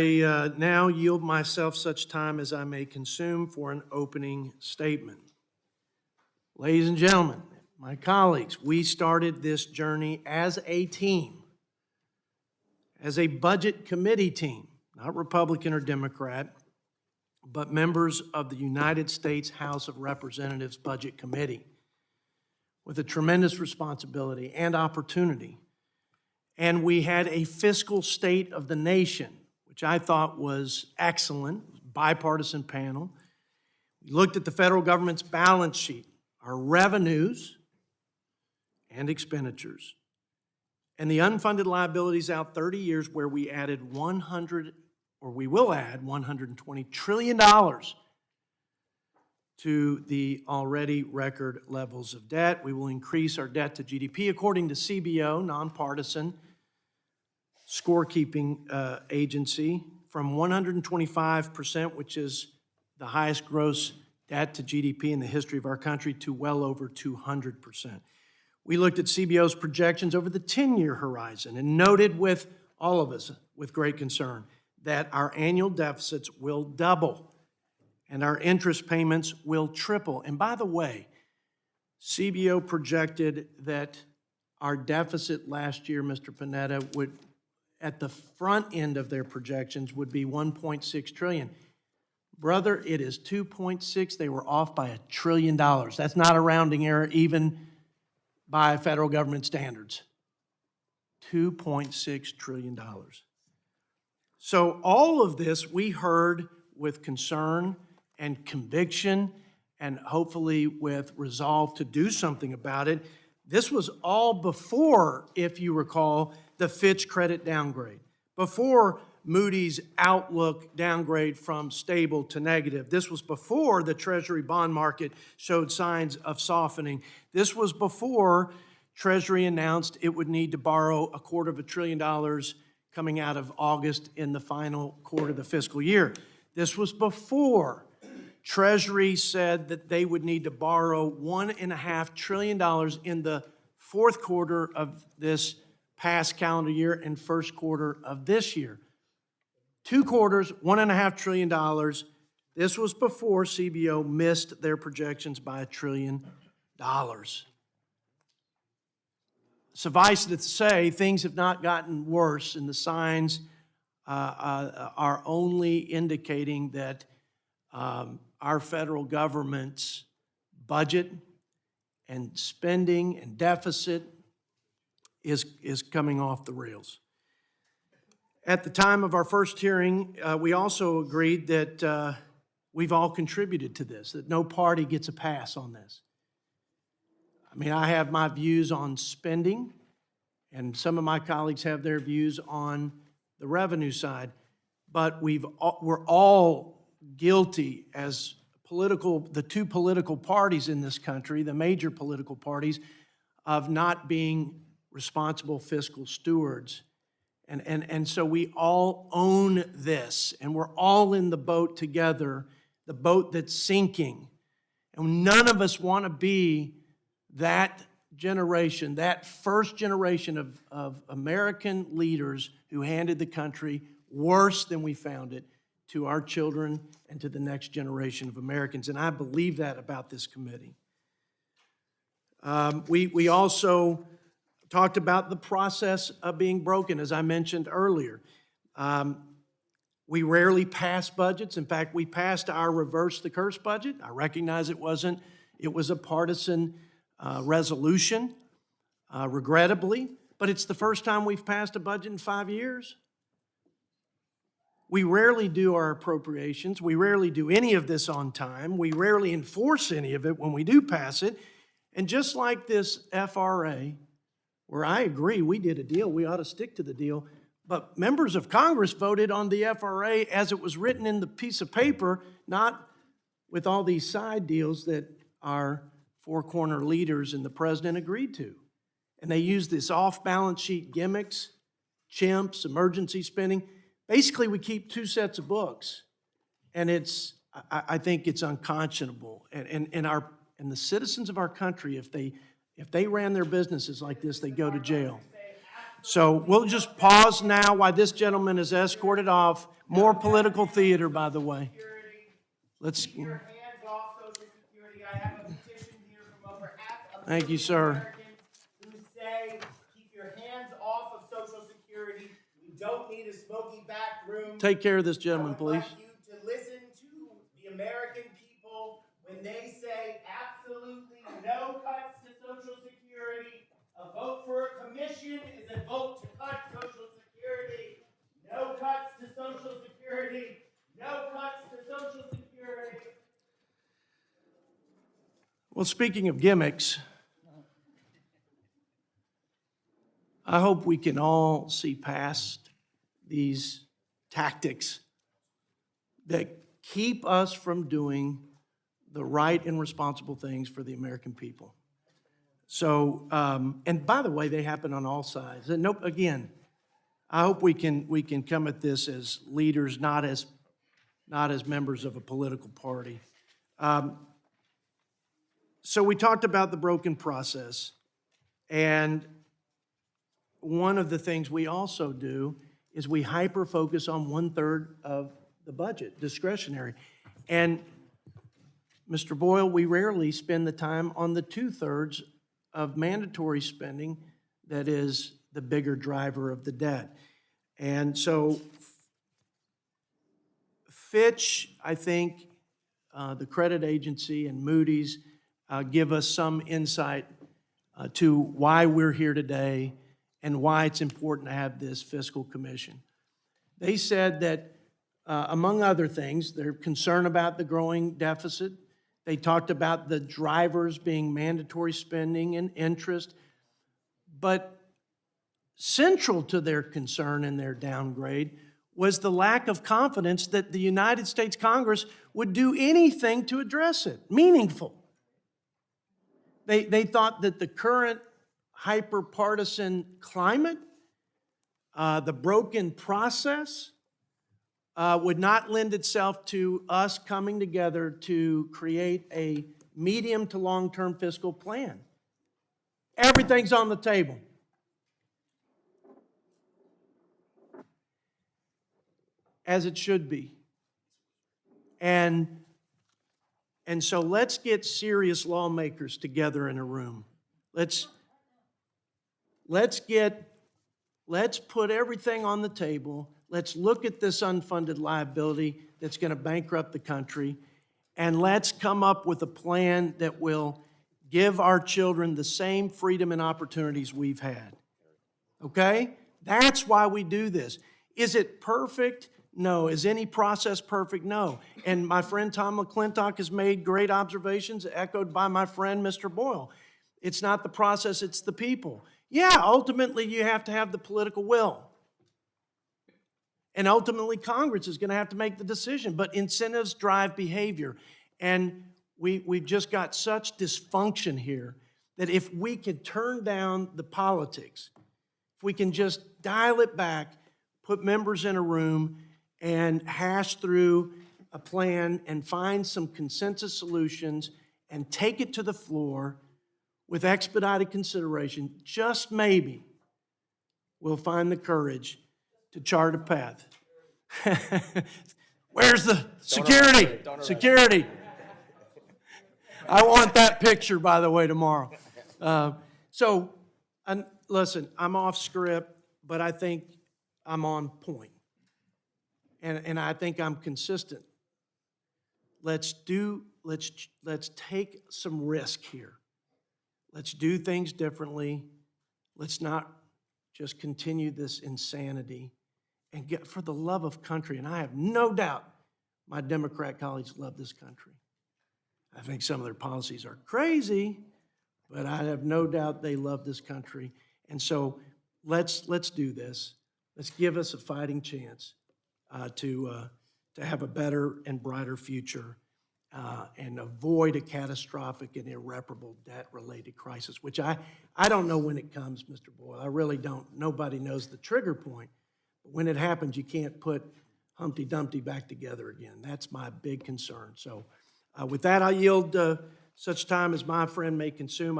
I now yield myself such time as I may consume for an opening statement. Ladies and gentlemen, my colleagues, we started this journey as a team, as a budget committee team, not Republican or Democrat, but members of the United States House of Representatives Budget Committee, with a tremendous responsibility and opportunity. And we had a fiscal state of the nation, which I thought was excellent, bipartisan panel. We looked at the federal government's balance sheet, our revenues and expenditures, and the unfunded liabilities out 30 years, where we added we will add $120 trillion to the already record levels of debt. We will increase our debt to GDP according to CBO, nonpartisan scorekeeping agency, from 125%, which is the highest gross debt to GDP in the history of our country, to well over 200%. We looked at CBO's projections over the 10-year horizon and noted with all of us with great concern that our annual deficits will double and our interest payments will triple. And by the way, CBO projected that our deficit last year, Mr. Panetta, would, at the front end of their projections, would be $1.6 trillion. Brother, it is 2.6. They were off by $1 trillion. That's not a rounding error, even by federal government standards. $2.6 trillion. So all of this we heard with concern and conviction, and hopefully with resolve to do something about it. This was all before, if you recall, the Fitch credit downgrade, before Moody's outlook downgrade from stable to negative. This was before the Treasury bond market showed signs of softening. This was before Treasury announced it would need to borrow $250 billion coming out of August in the final quarter of the fiscal year. This was before Treasury said that they would need to borrow $1.5 trillion in the fourth quarter of this past calendar year and first quarter of this year. 2 quarters, $1.5 trillion. This was before CBO missed their projections by $1 trillion. Suffice it to say, things have not gotten worse, and the signs are only indicating that our federal government's budget and spending and deficit is coming off the rails. At the time of our first hearing, we also agreed that we've all contributed to this, that no party gets a pass on this. I mean, I have my views on spending, and some of my colleagues have their views on the revenue side, but we're all guilty as the two political parties in this country, the major political parties, of not being responsible fiscal stewards. And so we all own this, and we're all in the boat together, the boat that's sinking. And none of us want to be that generation, that first generation of American leaders who handed the country worse than we found it to our children and to the next generation of Americans. And I believe that about this committee. We also talked about the process of being broken, as I mentioned earlier. We rarely pass budgets. In fact, we passed our reverse the curse budget. I recognize it was a partisan resolution, regrettably, but it's the first time we've passed a budget in 5 years. We rarely do our appropriations. We rarely do any of this on time. We rarely enforce any of it when we do pass it. And just like this FRA, where I agree we did a deal, we ought to stick to the deal, but members of Congress voted on the FRA as it was written in the piece of paper, not with all these side deals that our four-corner leaders and the president agreed to. And they used this off-balance sheet gimmicks, chimps, emergency spending. Basically, we keep 2 sets of books, and I think it's unconscionable. And the citizens of our country, if they ran their businesses like this, they go to jail. So we'll just pause now while this gentleman is escorted off. More political theater, by the way. Let's. Keep your hands off Social Security. I have a petition here from over half of Thank you, sir. Americans who say, keep your hands off of Social Security. We don't need a smoky back room. Take care of this gentleman, I would please. like you to listen to the American people when they say absolutely no cuts to Social Security. A vote for a commission is a vote to cut Social Security. No cuts to Social Security. No cuts to Social Security. Well, speaking of gimmicks, I hope we can all see past these tactics that keep us from doing the right and responsible things for the American people. So, and by the way, they happen on all sides. And nope, again, I hope we can come at this as leaders, not as members of a political party. So we talked about the broken process, and one of the things we also do is we hyper-focus on 1/3 of the budget, discretionary. And Mr. Boyle, we rarely spend the time on the 2/3 of mandatory spending that is the bigger driver of the debt. And so Fitch, I think, the credit agency, and Moody's give us some insight to why we're here today and why it's important to have this fiscal commission. They said that, among other things, they're concerned about the growing deficit. They talked about the drivers being mandatory spending and interest. But central to their concern and their downgrade was the lack of confidence that the United States Congress would do anything to address it, meaningful. They thought that the current hyper-partisan climate, the broken process, would not lend itself to us coming together to create a medium to long-term fiscal plan. Everything's on the table. As it should be. And so let's get serious lawmakers together in a room. Let's put everything on the table. Let's look at this unfunded liability that's going to bankrupt the country, and let's come up with a plan that will give our children the same freedom and opportunities we've had. Okay? That's why we do this. Is it perfect? No. Is any process perfect? No. And my friend Tom McClintock has made great observations, echoed by my friend Mr. Boyle. It's not the process, it's the people. Yeah, ultimately you have to have the political will. And ultimately Congress is going to have to make the decision, but incentives drive behavior. And we've just got such dysfunction here that if we could turn down the politics, if we can just dial it back, put members in a room, and hash through a plan and find some consensus solutions and take it to the floor with expedited consideration, just maybe we'll find the courage to chart a path. Where's the security? Security. I want that picture, by the way, tomorrow. Listen, I'm off script, but I think I'm on point. And I think I'm consistent. Let's take some risk here. Let's do things differently. Let's not just continue this insanity and get, for the love of country, and I have no doubt my Democrat colleagues love this country. I think some of their policies are crazy, but I have no doubt they love this country. And so let's do this. Let's give us a fighting chance to have a better and brighter future and avoid a catastrophic and irreparable debt-related crisis, which I don't know when it comes, Mr. Boyle. I really don't. Nobody knows the trigger point. But when it happens, you can't put Humpty Dumpty back together again. That's my big concern. So with that, I yield such time as my friend may consume.